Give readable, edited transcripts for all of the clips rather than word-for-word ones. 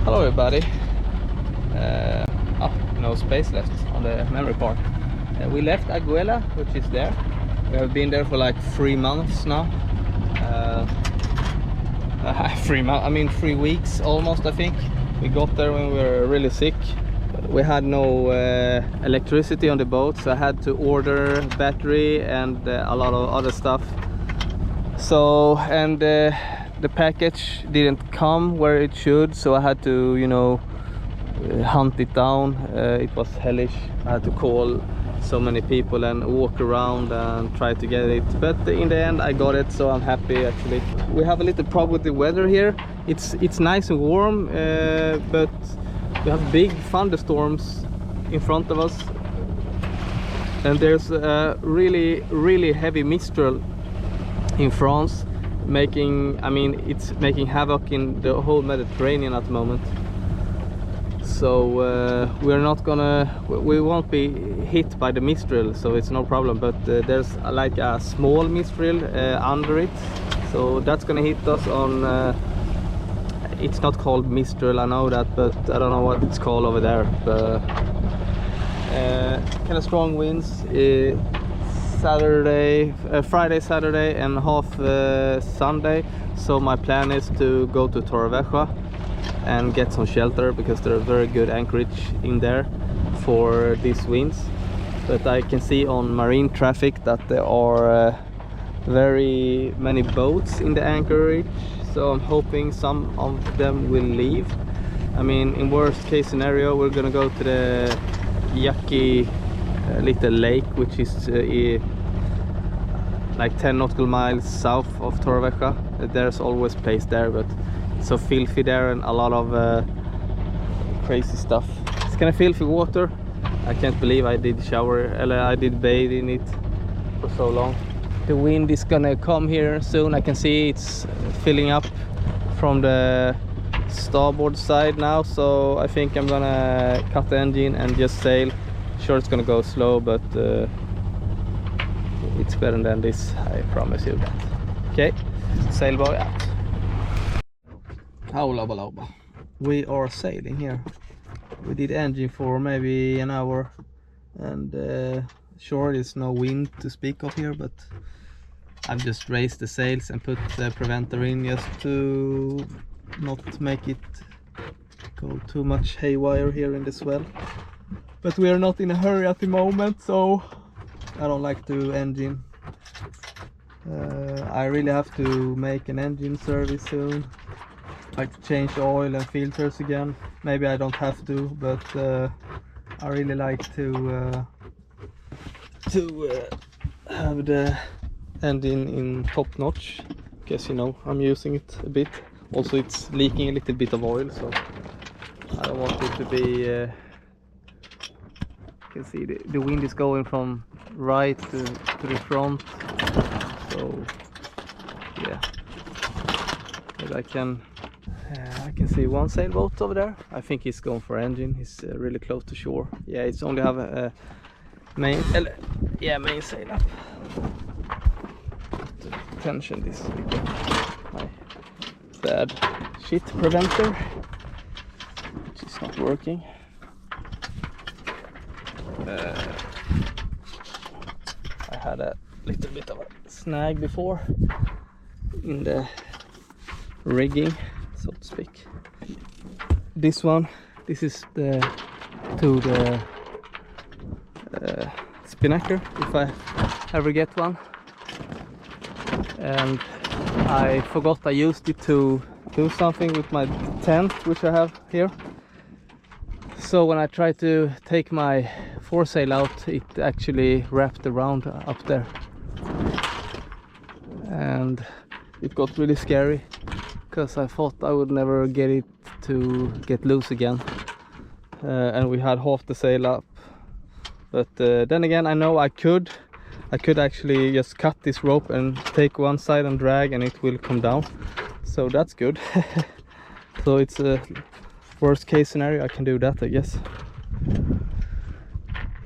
Hello everybody. No space left on the memory card. We left Aguela, which is there. We have been there for like 3 months now. 3 months, I mean 3 weeks almost, I think. We got there when we were really sick. We had no electricity on the boat, so I had to order battery and a lot of other stuff. So, and the package didn't come where it should, so I had to, you know, hunt it down. It was hellish. I had to call so many people and walk around and try to get it, but in the end I got it, so I'm happy actually. We have a little problem with the weather here. It's nice and warm, but we have big thunderstorms in front of us, and there's a really heavy mistral in France, it's making havoc in the whole Mediterranean at the moment. So we won't be hit by the mistral, so it's no problem, but there's like a small mistral under it, so that's gonna hit us on it's not called mistral, I know that, but I don't know what it's called over there. Kind of strong winds, Friday, Saturday and half Sunday. So my plan is to go to Torreveija and get some shelter, because there's very good anchorage in there for these winds. But I can see on marine traffic that there are very many boats in the anchorage, so I'm hoping some of them will leave. I mean, in worst case scenario, we're gonna go to the Yaki little lake, which is like 10 nautical miles south of Torreveija. There's always place there, but it's so filthy there and a lot of crazy stuff. It's kind of filthy water. I can't believe I did I did bathe in it for so long. The wind is gonna come here soon. I can see it's filling up from the starboard side now, so I think I'm gonna cut the engine and just sail. Sure, it's gonna go slow, but it's better than this, I promise you that. Okay, sailboy out. Howla. We are sailing here. We did engine for maybe an hour, and sure, there's no wind to speak of here, but I've just raised the sails and put the preventer in just to not make it go too much haywire here in the swell. But we are not in a hurry at the moment, so I don't like to engine. I really have to make an engine service soon. Like to change oil and filters again. Maybe I don't have to, but I really like to have the engine in top notch. Guess you know I'm using it a bit. Also, it's leaking a little bit of oil, so I don't want it to be. You can see the wind is going from right to the front, so yeah. But I can see one sailboat over there. I think he's going for engine. He's really close to shore. Yeah, it's only have a main sail up. To tension this with my bad shit preventer, which is not working. I had a little bit of a snag before in the rigging, so to speak. This is the spinnaker, if I ever get one. And I forgot I used it to do something with my tent, which I have here. So when I tried to take my foresail out, it actually wrapped around up there, and it got really scary, because I thought I would never get it to get loose again, and we had half the sail up. But then again, I know I could actually just cut this rope and take one side and drag, and it will come down, so that's good. So it's a worst case scenario, I can do that, I guess.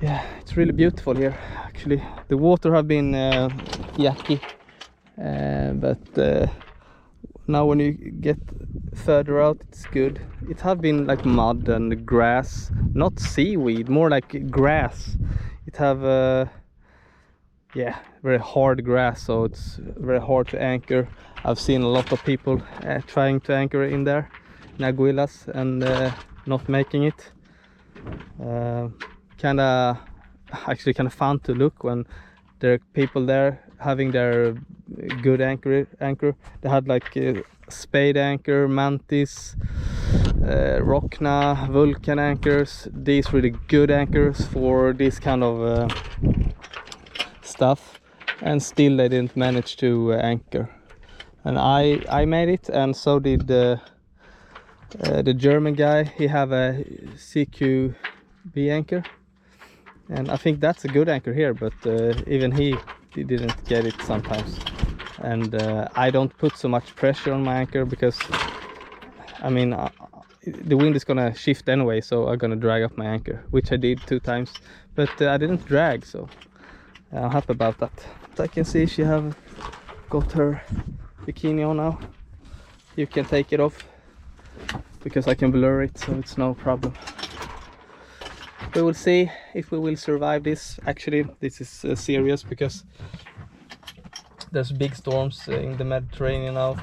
Yeah, it's really beautiful here actually. The water have been yucky, but now when you get further out it's good. It have been like mud and grass, not seaweed, more like grass. It have yeah, very hard grass, so it's very hard to anchor. I've seen a lot of people trying to anchor in there in Aguilas and not making it. Actually kind of fun to look when there are people there having their good anchor. They had like spade anchor, mantis, rockna, vulcan anchors. These really good anchors for this kind of stuff, and still they didn't manage to anchor. And I made it, and so did the German guy. He have a CQB anchor, and I think that's a good anchor here, but even he didn't get it sometimes. And I don't put so much pressure on my anchor because I mean the wind is gonna shift anyway, so I'm gonna drag up my anchor, which I did 2 times, but I didn't drag, so I'm happy about that. But I can see she have got her bikini on now. You can take it off because I can blur it, so it's no problem. We will see if we will survive this. Actually, this is serious because there's big storms in the Mediterranean now,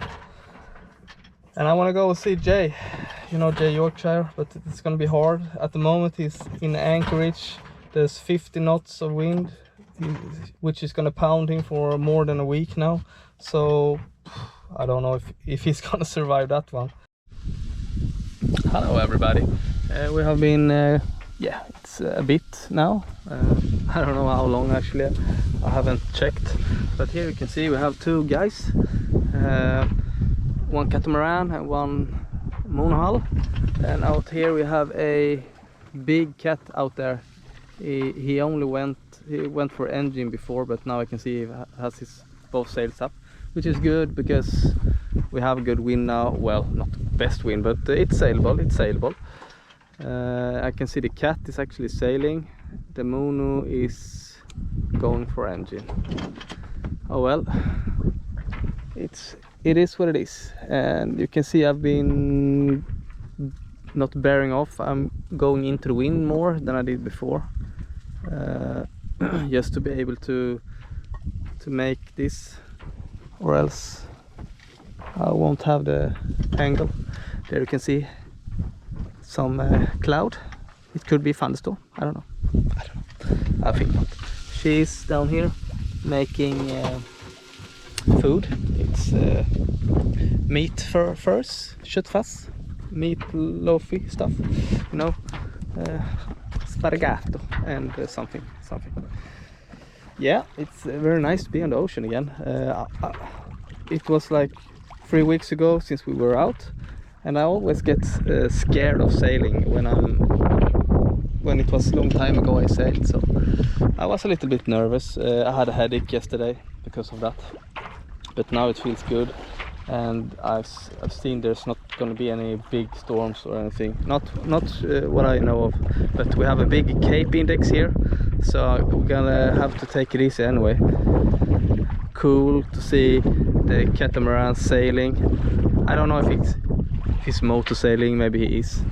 and I want to go see Jay, you know, Jay Yorkshire, but it's gonna be hard. At the moment he's in anchorage. There's 50 knots of wind, which is gonna pound him for more than a week now, so I don't know if he's gonna survive that one. Hello everybody. We have been yeah, it's a bit now. I don't know how long actually, I haven't checked, but here you can see we have 2 guys, one catamaran and one monohull, and out here we have a big cat out there. He went for engine before, but now I can see he has his both sails up, which is good because we have a good wind now. Well, not best wind, but it's sailable. I can see the cat is actually sailing. The mono is going for engine. Oh well, it is what it is. And you can see I've been not bearing off. I'm going into the wind more than I did before, just to be able to make this, or else I won't have the angle. There you can see some cloud. It could be thunderstorm. I don't know. I think not. She's down here making food. It's meat furs, köttfärs, meat loafy stuff, you know, spargato and something. Yeah, it's very nice to be on the ocean again. It was like 3 weeks ago since we were out, and I always get scared of sailing when it was a long time ago I sailed, so I was a little bit nervous. I had a headache yesterday because of that, but now it feels good, and I've seen there's not going to be any big storms or anything, not what I know of, but we have a big Cape index here, so we're gonna have to take it easy anyway. Cool to see the catamaran sailing. I don't know if he's motor sailing, maybe he is,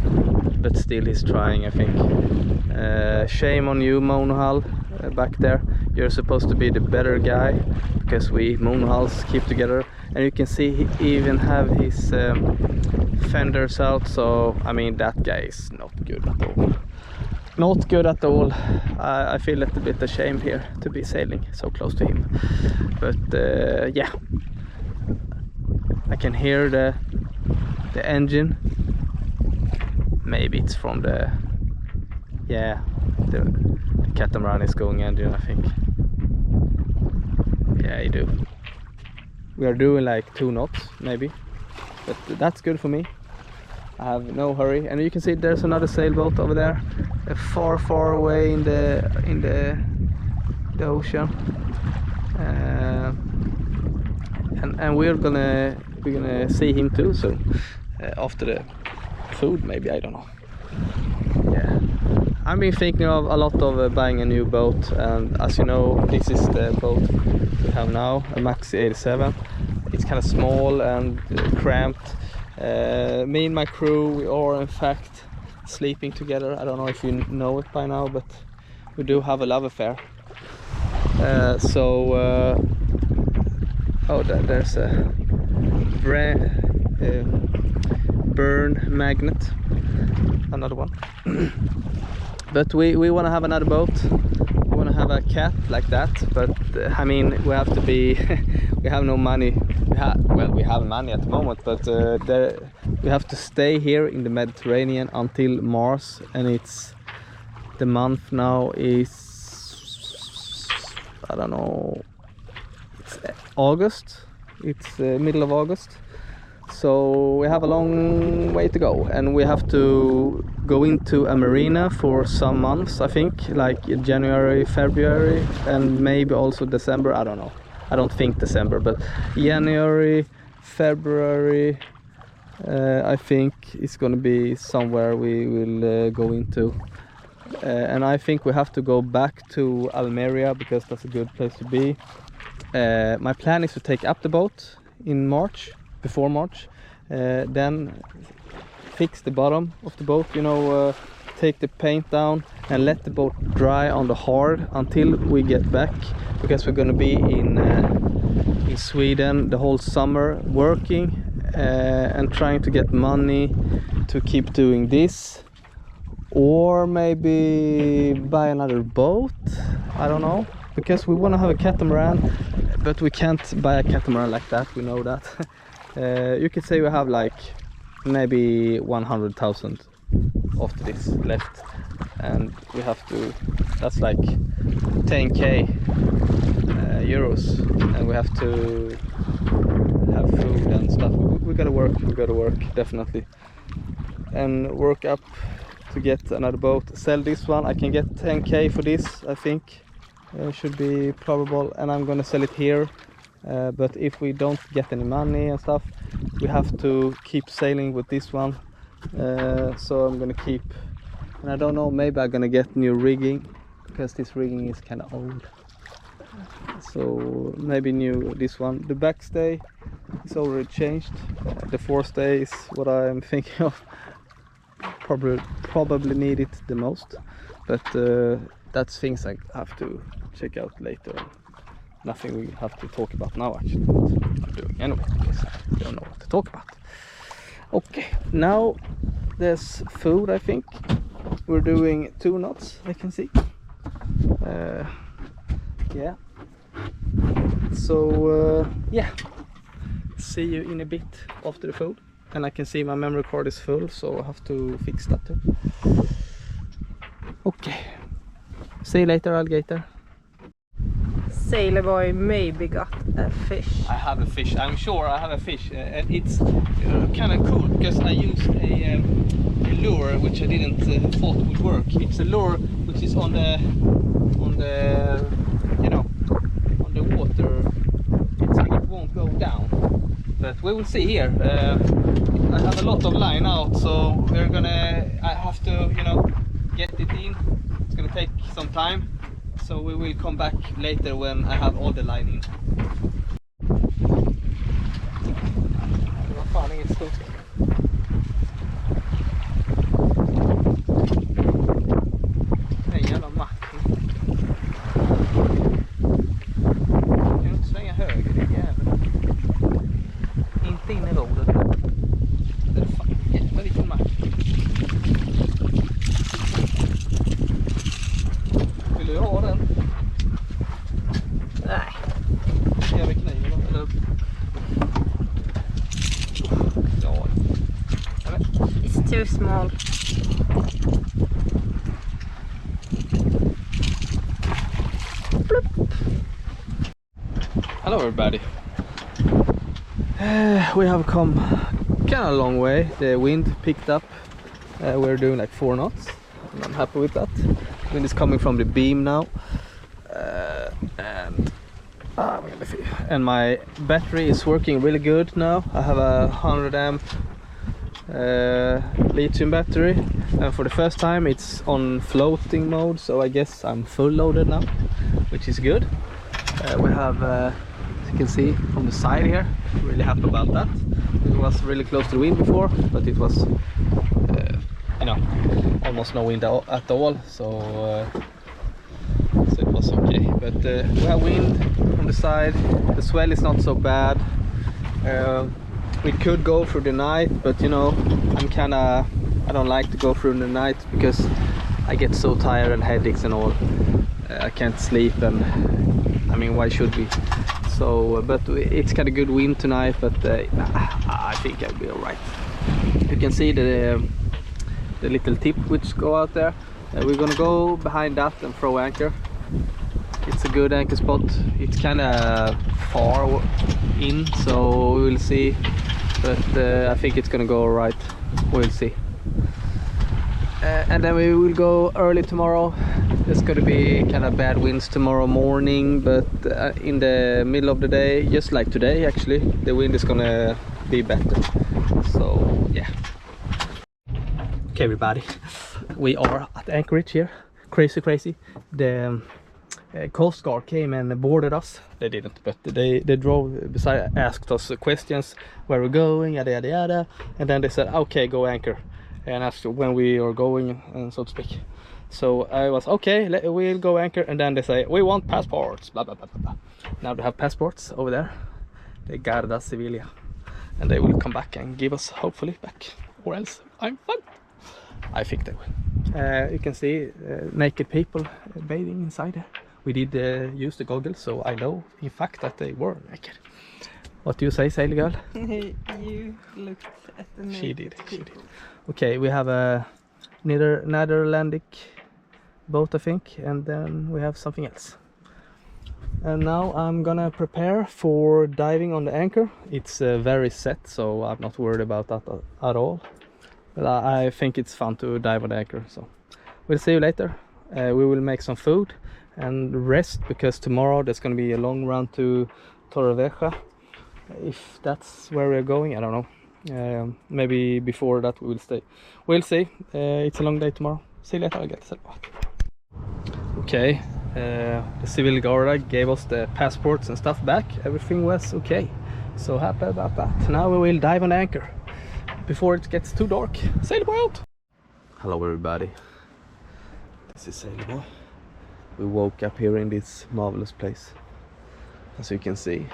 but still he's trying, I think. Shame on you, monohull, back there. You're supposed to be the better guy, because we monohulls keep together. And you can see he even have his fenders out, so I mean that guy is not good at all. Not good at all. I feel a little bit ashamed here to be sailing so close to him, but yeah, I can hear the engine. Maybe it's from the catamaran is going engine, I think. Yeah, you do. We are doing like 2 knots maybe, but that's good for me. I have no hurry, and you can see there's another sailboat over there, far away in the ocean, and we're gonna see him too soon, after the food maybe, I don't know. Yeah, I've been thinking of a lot of buying a new boat, and as you know, this is the boat we have now, a Maxi 87. It's kind of small and cramped, Me and my crew, we are in fact sleeping together. I don't know if you know it by now, but we do have a love affair. Oh, there's a burn magnet, another one. But we want to have another boat. We want to have a cat like that, but I mean, we have to be we have no money. Well, we have money at the moment, but we have to stay here in the Mediterranean until Mars, and it's the month now is, I don't know, it's August. It's middle of August, so we have a long way to go, and we have to go into a marina for some months, I think, like January, February, and maybe also December. I don't know. I don't think December, but January, February, I think it's gonna be somewhere we will go into. And I think we have to go back to Almeria because that's a good place to be. My plan is to take up the boat in March, before March, then fix the bottom of the boat, you know, take the paint down and let the boat dry on the hard until we get back, because we're going to be in Sweden the whole summer working and trying to get money to keep doing this, or maybe buy another boat. I don't know, because we want to have a catamaran, but we can't buy a catamaran like that, we know that. You could say we have like maybe 100,000 after this left, and we have to, that's like 10k euros, and we have to have food and stuff. We gotta work definitely, and work up to get another boat. Sell this one, I can get 10k for this, I think. Should be probable, and I'm gonna sell it here. But if we don't get any money and stuff, we have to keep sailing with this one. So I'm gonna keep, and I don't know, maybe I'm gonna get new rigging, because this rigging is kind of old. So maybe new this one. The backstay is already changed. The forestay is what I'm thinking of. Probably need it the most, but that's things I have to check out later. Nothing we have to talk about now, actually, but I'm doing anyway because I don't know what to talk about. Okay, now there's food. I think we're doing 2 knots, I can see. Yeah, so yeah, see you in a bit after the food. And I can see my memory card is full, so I have to fix that too. Okay, see you later, alligator. Sailor boy maybe got a fish. I have a fish, I'm sure I have a fish, and it's kind of cool because I used a lure which I didn't thought would work. It's a lure which is on the you know, on the water. It won't go down, but we will see here. I have a lot of line out, so I have to, you know, get it in. It's gonna take some time. So we will come back later when I have all the line in. Vad fan, inget stort. En jävla mack. Kan du inte svänga höger, din jävel? Inte in i rodret. Det är fan jävla vilken mack. Vill du ha den? Nej. Ge mig kniven då, eller? Ja. It's too small. Hello everybody. We have come kind of a long way. The wind picked up. We're doing like 4 knots. And I'm happy with that. Wind is coming from the beam now. And my battery is working really good now. I have a 100 amp lithium battery, and for the first time it's on floating mode, so I guess I'm full loaded now, which is good. We have, as you can see on the side here, really happy about that. It was really close to the wind before, but it was you know, almost no wind at all, so it was okay. But we have wind on the side. The swell is not so bad. We could go through the night, but you know, I don't like to go through the night because I get so tired and headaches and all. I can't sleep, and I mean, why should we? So, but it's kind of good wind tonight, but I think I'll be alright. You can see the little tip which go out there. We're gonna go behind that and throw anchor. It's a good anchor spot. It's kind of far in, so we'll see. But I think it's gonna go alright. We'll see. And then we will go early tomorrow. There's gonna be kind of bad winds tomorrow morning, but in the middle of the day, just like today actually, the wind is gonna be better. So yeah. Okay everybody, we are at Anchorage here. Crazy. The Coast Guard came and boarded us. They didn't, but they drove beside, asked us questions, where we're going, yada, and then they said, okay, go anchor, and asked when we are going, and so to speak. So I was okay, we'll go anchor, and then they say, we want passports, blah blah blah blah. Now they have passports over there. They Guarda Civila, and they will come back and give us hopefully back, or else I'm fine. I think they will. You can see naked people bathing inside there. We did use the goggles, so I know in fact that they were naked. What do you say, sailor girl? You looked at the naked. She did. Okay, we have a Netherlandic boat, I think, and then we have something else. And now I'm gonna prepare for diving on the anchor. It's very set, so I'm not worried about that at all. But I think it's fun to dive on the anchor, so we'll see you later. We will make some food and rest, because tomorrow there's going to be a long run to Torreveija. If that's where we're going, I don't know. Maybe before that we will stay. We'll see. It's a long day tomorrow. See you later, I guess. Okay, the civil guard gave us the passports and stuff back. Everything was okay. So happy about that. Now we will dive on the anchor before it gets too dark. Sail boy out! Hello everybody. This is Sailor Boy. We woke up here in this marvelous place. As you can see,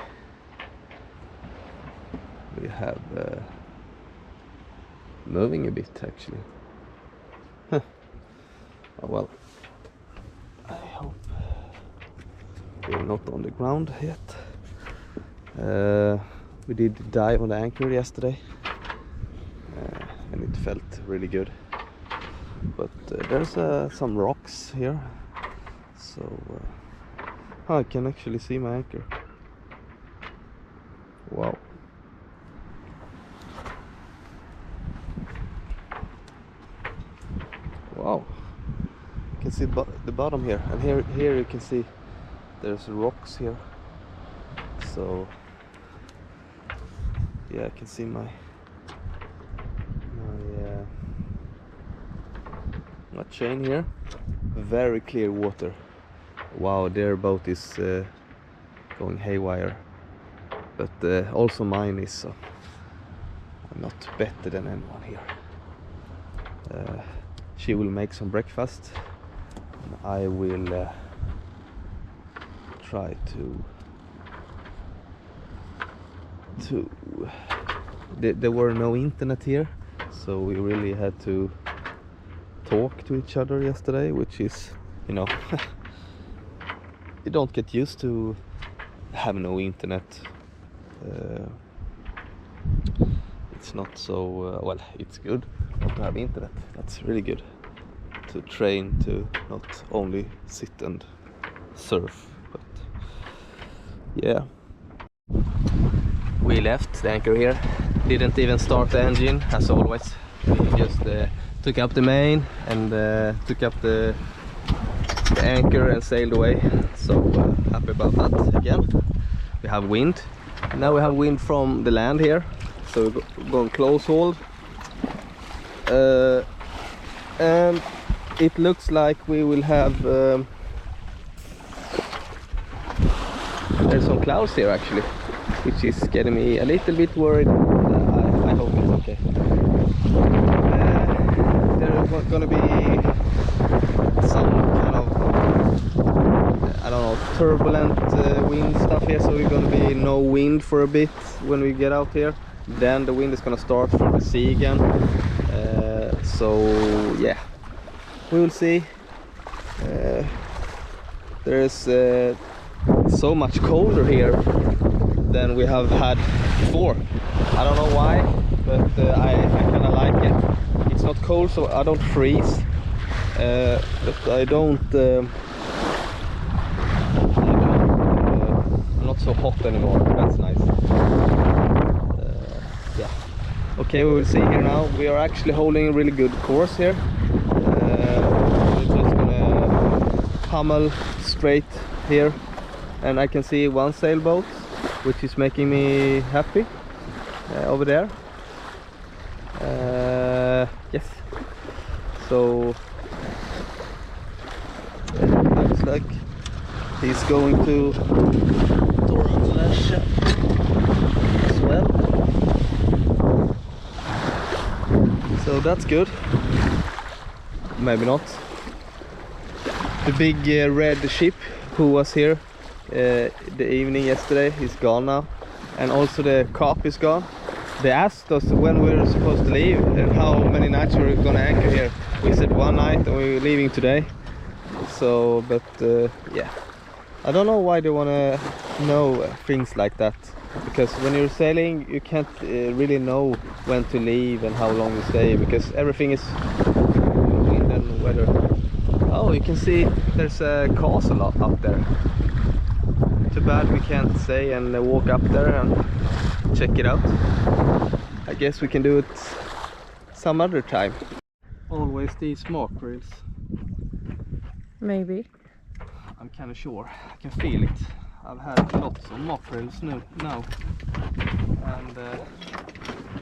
we have moving a bit actually. Oh well, I hope we're not on the ground yet. We did dive on the anchor yesterday, and it felt really good. But there's some rocks here, so I can actually see my anchor. Wow. Wow. You can see the bottom here, and here you can see there's rocks here. So yeah, I can see my chain here. Very clear water. Wow, their boat is going haywire, but also mine is, so I'm not better than anyone here. She will make some breakfast, and I will try to there were no internet here, so we really had to talk to each other yesterday, which is, you know, you don't get used to have no internet. It's not so well, it's good not to have internet. That's really good to train to not only sit and surf. But yeah, we left the anchor here, didn't even start the engine as always. We just took up the main and took up the anchor and sailed away. So happy about that again. We have wind. Now we have wind from the land here, so we're going close hold. And it looks like we will have there's some clouds here actually, which is getting me a little bit worried. turbulent wind stuff here, so we're gonna be no wind for a bit when we get out here. Then the wind is gonna start from the sea again. So yeah, we will see. There's so much colder here than we have had before. I don't know why, but I kind of like it. It's not cold, so I don't freeze, but I don't. I'm not so hot anymore. That's nice. Yeah. Okay, we will see here now. We are actually holding a really good course here. We're just gonna pummel straight here, and I can see one sailboat, which is making me happy. Over there. Yes. So looks like he's going to Torreveija as well. So that's good. Maybe not. The big red ship who was here the evening yesterday is gone now, and also the cop is gone. They asked us when we were supposed to leave and how many nights we were gonna anchor here. We said one night and we were leaving today. So, but yeah, I don't know why they wanna know things like that, because when you're sailing you can't really know when to leave and how long you stay, because everything is wind and weather. Oh, you can see there's a castle up there. Too bad we can't stay and walk up there and check it out. I guess we can do it some other time. Always these mackerels. Maybe. I'm kind of sure. I can feel it. I've had lots of mackerels now. And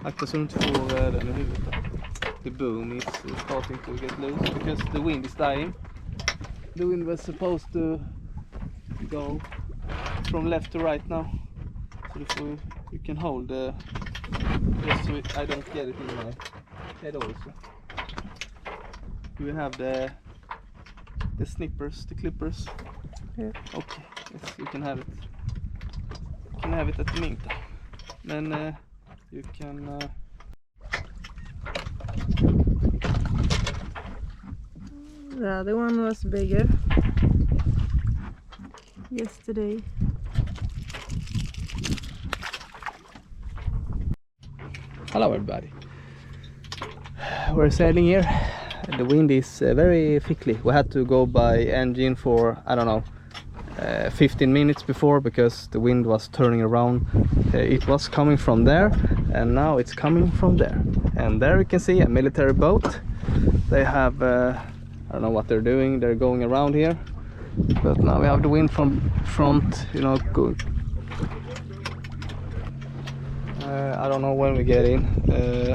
akta så inte får den i huvudet. The boom is starting to get loose because the wind is dying. The wind was supposed to go from left to right now. So if you can hold the just so I don't get it in my head also. Do we have the snippers, the clippers? Yeah. Okay, yes, you can have it. You can have it at the meantime. Then you can The other one was bigger yesterday. Hello everybody. We're sailing here. The wind is very thickly. We had to go by engine for, I don't know, 15 minutes before, because the wind was turning around. It was coming from there and now it's coming from there. And there you can see a military boat. They have I don't know what they're doing. They're going around here, but now we have the wind from front, you know, good. I don't know when we get in.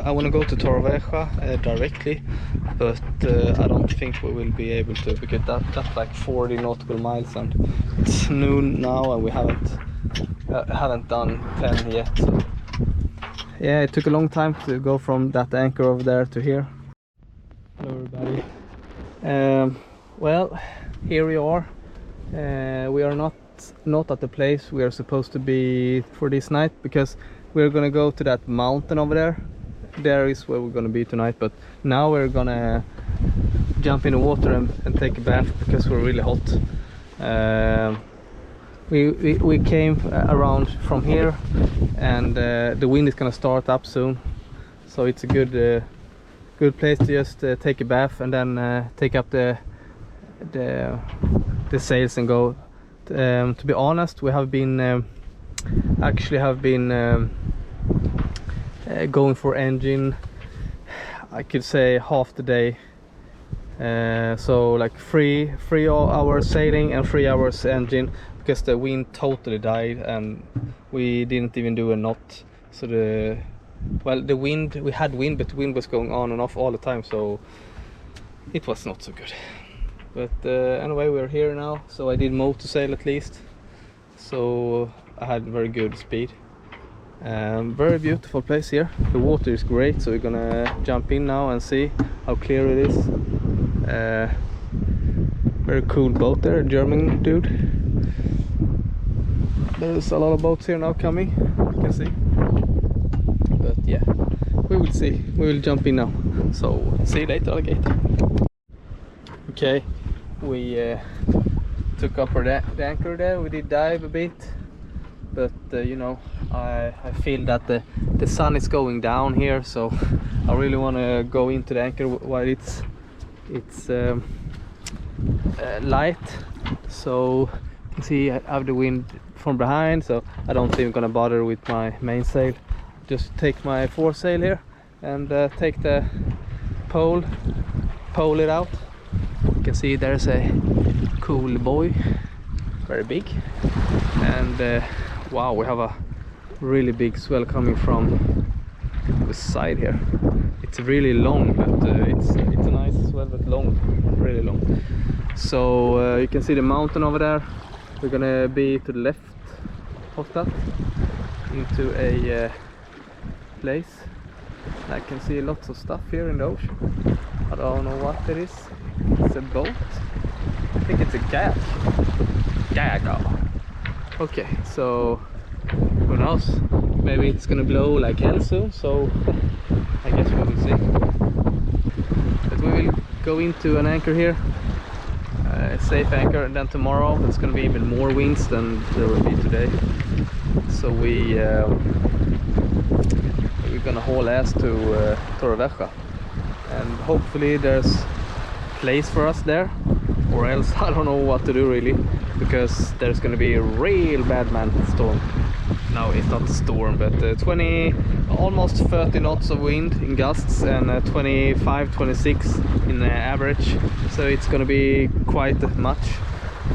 I want to go to Torreveija directly, but I don't think we will be able to, because that's like 40 nautical miles and it's noon now and we haven't done 10 yet. So. Yeah, it took a long time to go from that anchor over there to here. Hello everybody. Well, here we are. We are not at the place we are supposed to be for this night, because we're gonna go to that mountain over there. There is where we're gonna be tonight, but now we're gonna jump in the water and take a bath because we're really hot. We came around from here, and the wind is gonna start up soon, so it's a good place to just take a bath and then take up the sails and go. To be honest, we have been going for engine, I could say half the day. So like 3 hours sailing and 3 hours engine, because the wind totally died and we didn't even do a knot. So the wind, we had wind, but the wind was going on and off all the time, so it was not so good. But anyway, we're here now, so I did motor sail at least, so I had very good speed. Very beautiful place here. The water is great, so we're gonna jump in now and see how clear it is. Very cool boat there, a German dude. There's a lot of boats here now coming, you can see. But yeah, we will see. We will jump in now. So see you later, alligator. Okay, we took up the anchor there. We did dive a bit, but you know, I feel that the sun is going down here, so I really want to go into the anchor while it's light. So you can see I have the wind from behind, so I don't think I'm gonna bother with my mainsail. Just take my foresail here and take the pole it out. You can see there's a cool buoy, very big, and wow, we have a really big swell coming from the side here. It's really long, but it's a nice swell, but long, really long. So you can see the mountain over there. We're gonna be to the left of that, into a place. I can see lots of stuff here in the ocean. I don't know what it is. It's a boat. I think it's a kayak. Okay, so who knows? Maybe it's gonna blow like hell soon, so I guess we will see. But we will go into an anchor here, a safe anchor, and then tomorrow it's gonna be even more winds than there will be today. So we're gonna haul ass to Torreveija, and hopefully there's place for us there, or else I don't know what to do really, because there's gonna be a real bad storm. No, it's not a storm, but 20, almost 30 knots of wind in gusts, and 25-26 in average, so it's gonna be quite much.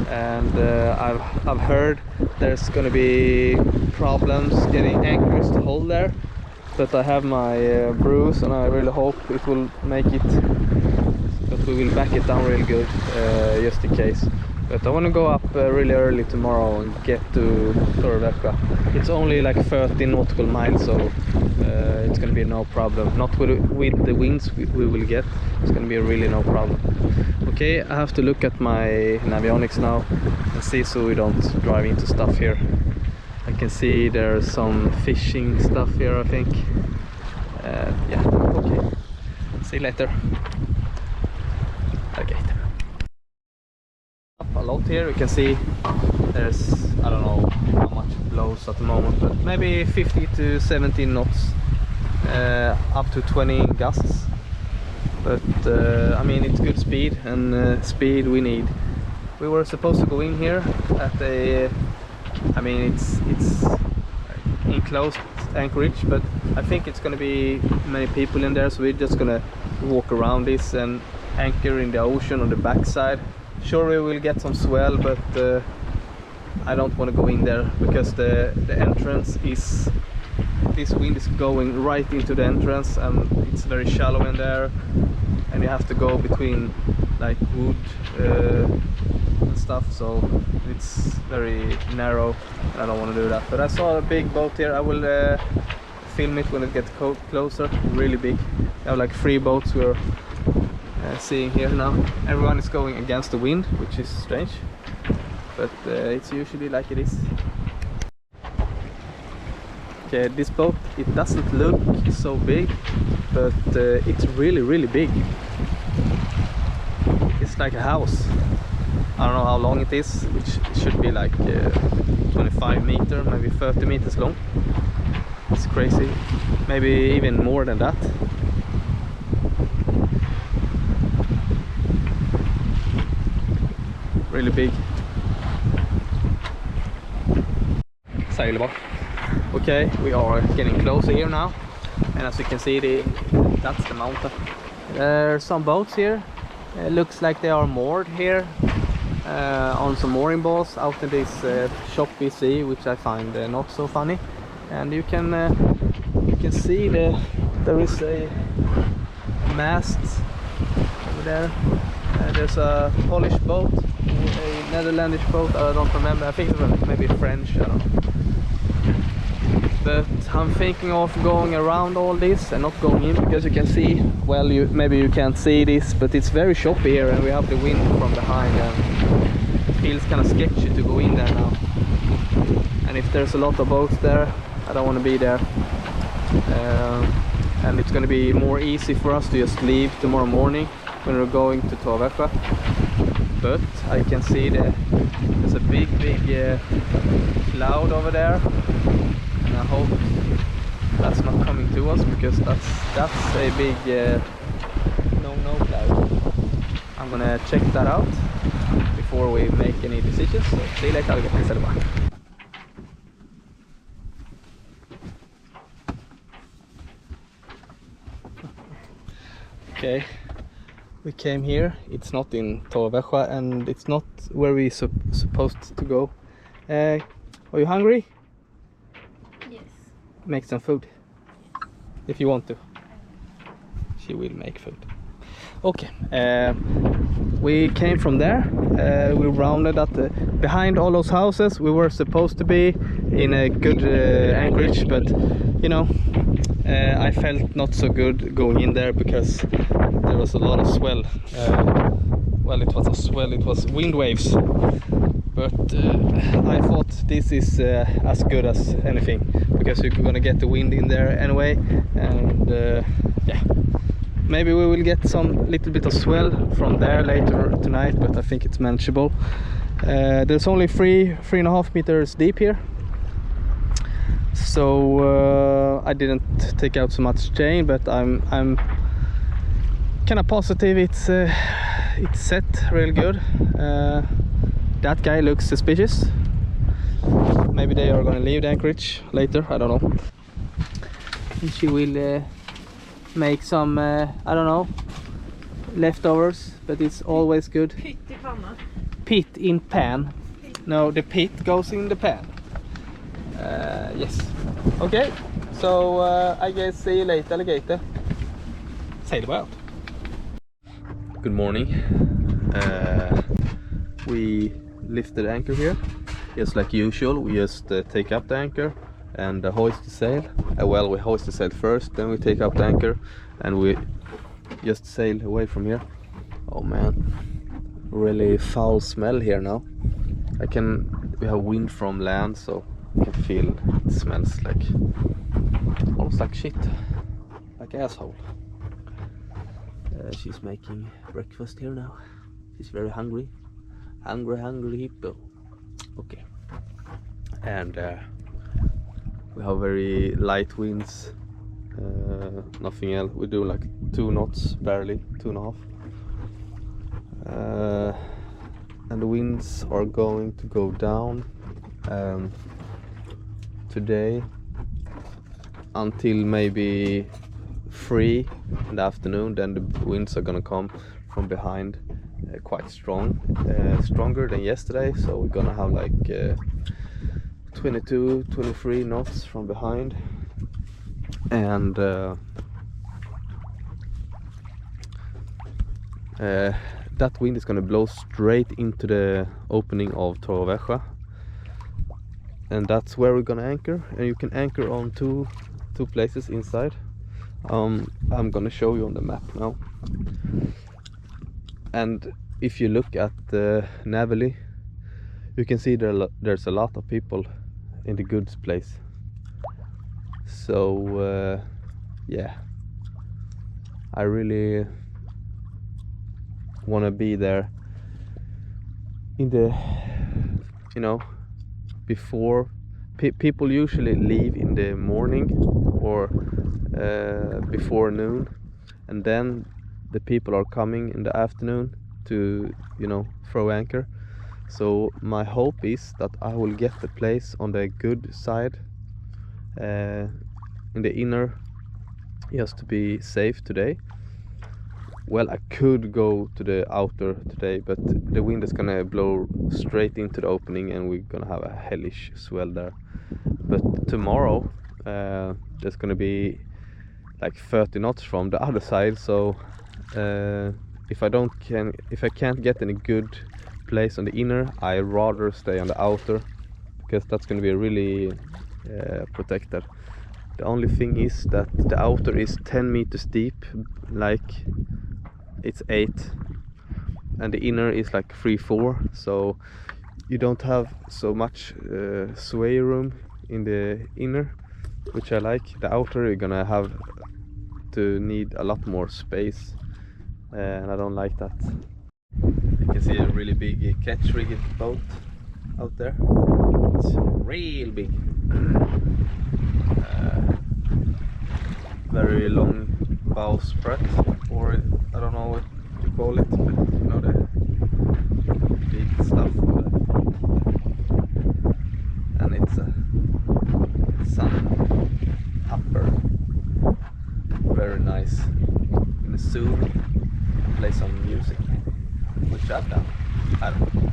And I've heard there's gonna be problems getting anchors to hold there, but I have my bruise, and I really hope it will make it, but we will back it down really good, just in case. But I want to go up really early tomorrow and get to Torreveija. It's only like 30 nautical miles, so it's going to be no problem. Not with the winds we will get, it's going to be really no problem. Okay, I have to look at my navionics now and see so we don't drive into stuff here. I can see there's some fishing stuff here, I think. Yeah, okay. See you later. Okay. A lot here. You can see there's, I don't know how much it blows at the moment, but maybe 50 to 17 knots, up to 20 gusts. But I mean, it's good speed, and speed we need. We were supposed to go in here at a, I mean, it's enclosed anchorage, but I think it's gonna be many people in there, so we're just gonna walk around this and anchor in the ocean on the backside. Sure, we will get some swell, but I don't want to go in there because the entrance is, this wind is going right into the entrance, and it's very shallow in there, and you have to go between like wood and stuff, so it's very narrow. I don't want to do that, but I saw a big boat here. I will film it when it gets closer. Really big. We have like 3 boats we're seeing here now. Everyone is going against the wind, which is strange, but it's usually like it is. Okay, this boat, it doesn't look so big, but it's really big. It's like a house. I don't know how long it is, which should be like 25 meters, maybe 30 meters long. It's crazy, maybe even more than that. Really big. Sailbar. Okay, we are getting closer here now, and as you can see, that's the mountain. There are some boats here. It looks like they are moored here on some mooring balls out in this choppy sea, which I find not so funny. And you can see there is a mast over there. There's a Polish boat, a Netherlandish boat, I don't remember, I think it was maybe French, I don't know. But I'm thinking of going around all this and not going in, because you can see, well, maybe you can't see this, but it's very choppy here, and we have the wind from behind, and it feels kind of sketchy to go in there now. and if there's a lot of boats there, I don't want to be there. And it's going to be more easy for us to just leave tomorrow morning when we're going to Torreveija. But I can see there's a big cloud over there, and I hope that's not coming to us, because that's a big no cloud. I'm gonna check that out before we make any decisions. So see you later, alligators. Okay, we came here. It's not in Torreveija, and it's not where we supposed to go. Are you hungry? Yes. Make some food if you want to. She will make food. Okay, we came from there. We rounded at behind all those houses. We were supposed to be in a good anchorage, but you know, I felt not so good going in there because there was a lot of swell. Well, it was a swell, it was wind waves, but I thought this is as good as anything, because you're gonna get the wind in there anyway, and yeah, maybe we will get some little bit of swell from there later tonight, but I think it's manageable. There's only 3.5 meters deep here, so I didn't take out so much chain, but I'm kind of positive it's set real good. That guy looks suspicious. Maybe they are gonna leave the anchorage later, I don't know. And she will make some I don't know, leftovers, but it's always good. Pit i panna. Pit in pan. No, the pit goes in the pan. Yes. Okay, so I guess see you later, alligator. Sail about. Good morning. We lifted anchor here, just like usual. We just take up the anchor and hoist the sail. Well, we hoist the sail first, then we take up the anchor and we just sail away from here. Oh man, really foul smell here now. We have wind from land, so I can feel it smells like almost like shit, like asshole. She's making breakfast here now. She's very hungry. Hungry hippo. Okay. And we have very light winds. Nothing else. We do like 2 knots, barely 2.5. And the winds are going to go down today until maybe 3 in the afternoon. Then the winds are gonna come from behind, quite strong, stronger than yesterday, so we're gonna have like 22-23 knots from behind, and that wind is gonna blow straight into the opening of Torreveija, and that's where we're gonna anchor. And you can anchor on two places inside. I'm gonna show you on the map now. And if you look at the Navely, you can see there's a lot of people in the goods place. So yeah, I really want to be there in the, you know, before people usually leave in the morning or before noon, and then the people are coming in the afternoon to, you know, throw anchor. So my hope is that I will get the place on the good side, in the inner, just to be safe today. Well, I could go to the outer today, but the wind is gonna blow straight into the opening and we're gonna have a hellish swell there. But tomorrow there's gonna be like 30 knots from the other side, so if I can't get any good place on the inner, I rather stay on the outer, because that's going to be really protected. The only thing is that the outer is 10 meters deep, like it's 8, and the inner is like 3-4, so you don't have so much sway room in the inner, which I like. The outer you're gonna have to need a lot more space, and I don't like that. You can see a really big catch rig boat out there. It's real big. Very long bowsprit, or I don't know what you call it, but you know, the big stuff. And it's a sun upper. Very nice. I'm gonna soon play some music, which I've done. I don't know.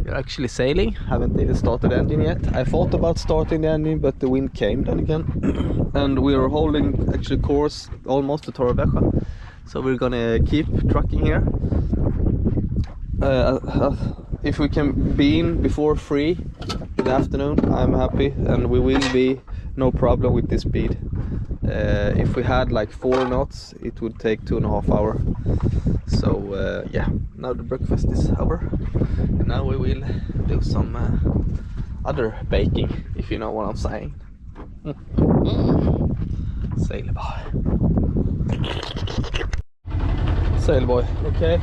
We're actually sailing, haven't even started the engine yet. I thought about starting the engine, but the wind came then again. And we are holding actually course almost to Torreveija. So we're gonna keep trucking here. If we can be in before 3 in the afternoon, I'm happy, and we will be no problem with this speed. If we had like 4 knots, it would take 2.5 hours. So yeah, now the breakfast is over, and now we will do some other baking, if you know what I'm saying. Sailboy. Sailboy, okay.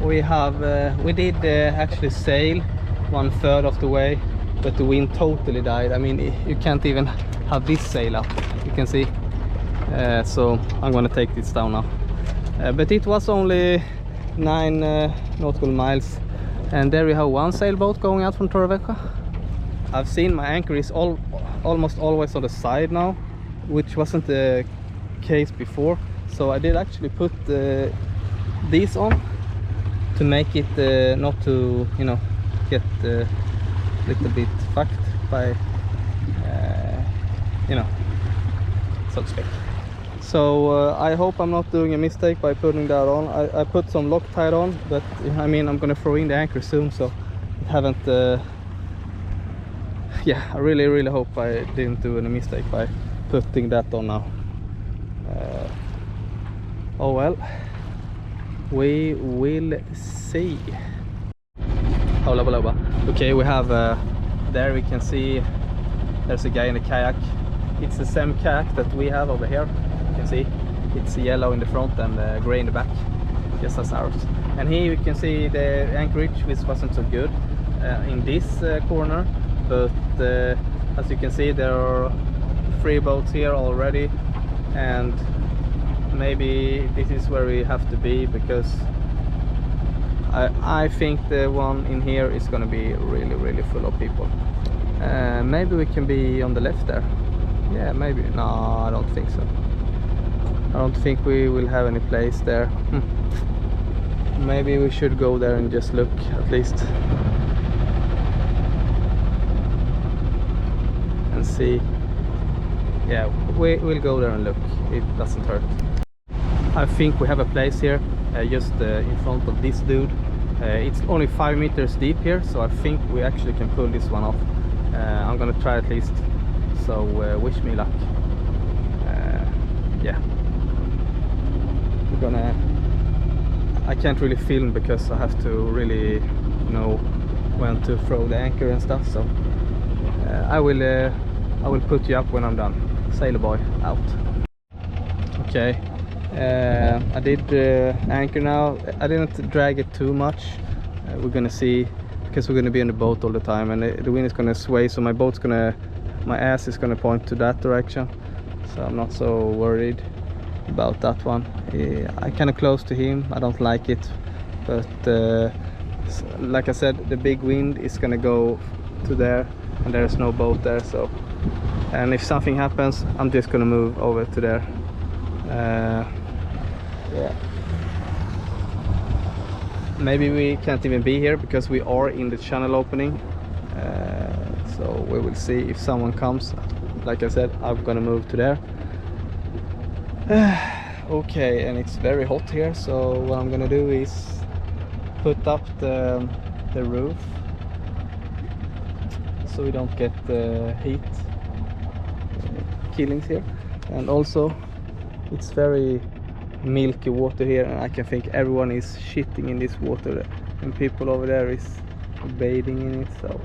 We did actually sail 1/3 of the way, but the wind totally died. I mean, you can't even have this sail up, you can see. So I'm gonna take this down now. But it was only 9 nautical miles, and there we have one sailboat going out from Torreveija. I've seen my anchor is almost always on the side now, which wasn't the case before. So I did actually put these on to make it not to, you know, get a little bit fucked by, you know, so to speak. So I hope I'm not doing a mistake by putting that on. I put some Loctite on, but I mean, I'm gonna throw in the anchor soon, so I haven't yeah, I really hope I didn't do any mistake by putting that on now. Oh well, we will see. Okay, we have there we can see there's a guy in a kayak. It's the same kayak that we have over here. You can see it's yellow in the front and gray in the back, just as ours. And here you can see the anchorage, which wasn't so good in this corner, but as you can see, there are 3 boats here already, and maybe this is where we have to be, because I think the one in here is gonna be really full of people. Maybe we can be on the left there. Yeah, maybe. No, I don't think so. I don't think we will have any place there. Maybe we should go there and just look, at least, and see. Yeah, we'll go there and look. It doesn't hurt. I think we have a place here, just in front of this dude. It's only 5 meters deep here, so I think we actually can pull this one off. I'm gonna try at least, so wish me luck. Yeah, we're gonna, I can't really film because I have to really know when to throw the anchor and stuff, so I will put you up when I'm done. Sailor boy out. Okay, I did anchor now. I didn't drag it too much. We're gonna see, because we're gonna be in the boat all the time, and the wind is gonna sway, so my ass is gonna point to that direction, so I'm not so worried about that one. I'm kind of close to him. I don't like it, but like I said, the big wind is gonna go to there, and there's no boat there, so, and if something happens, I'm just gonna move over to there. Yeah, maybe we can't even be here because we are in the channel opening, so we will see if someone comes. Like I said, I'm gonna move to there. Okay, and it's very hot here, so what I'm gonna do is put up the roof so we don't get the heat killings here. And also, it's very milky water here, and I can think everyone is shitting in this water and people over there is bathing in it. So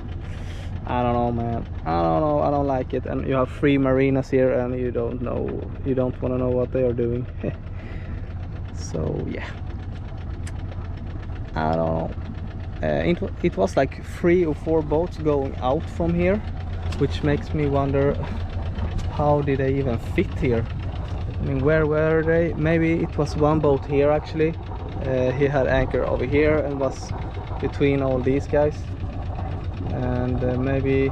I don't know, man. I don't know. I don't like it. And you have 3 marinas here, and you don't want to know what they are doing. So yeah, I don't know. It was like 3 or 4 boats going out from here, which makes me wonder, how did they even fit here? I mean, where were they? Maybe it was one boat here actually. He had anchor over here and was between all these guys. And maybe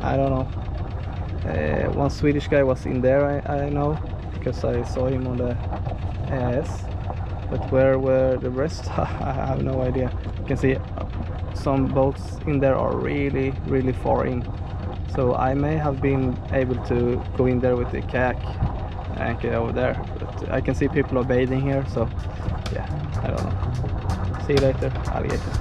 I don't know. One Swedish guy was in there, I know, because I saw him on the AIS. But where were the rest? I have no idea. You can see some boats in there are really far in. So I may have been able to go in there with the kayak anchor over there. But I can see people are bathing here, so yeah, I don't know. See you later, alligator.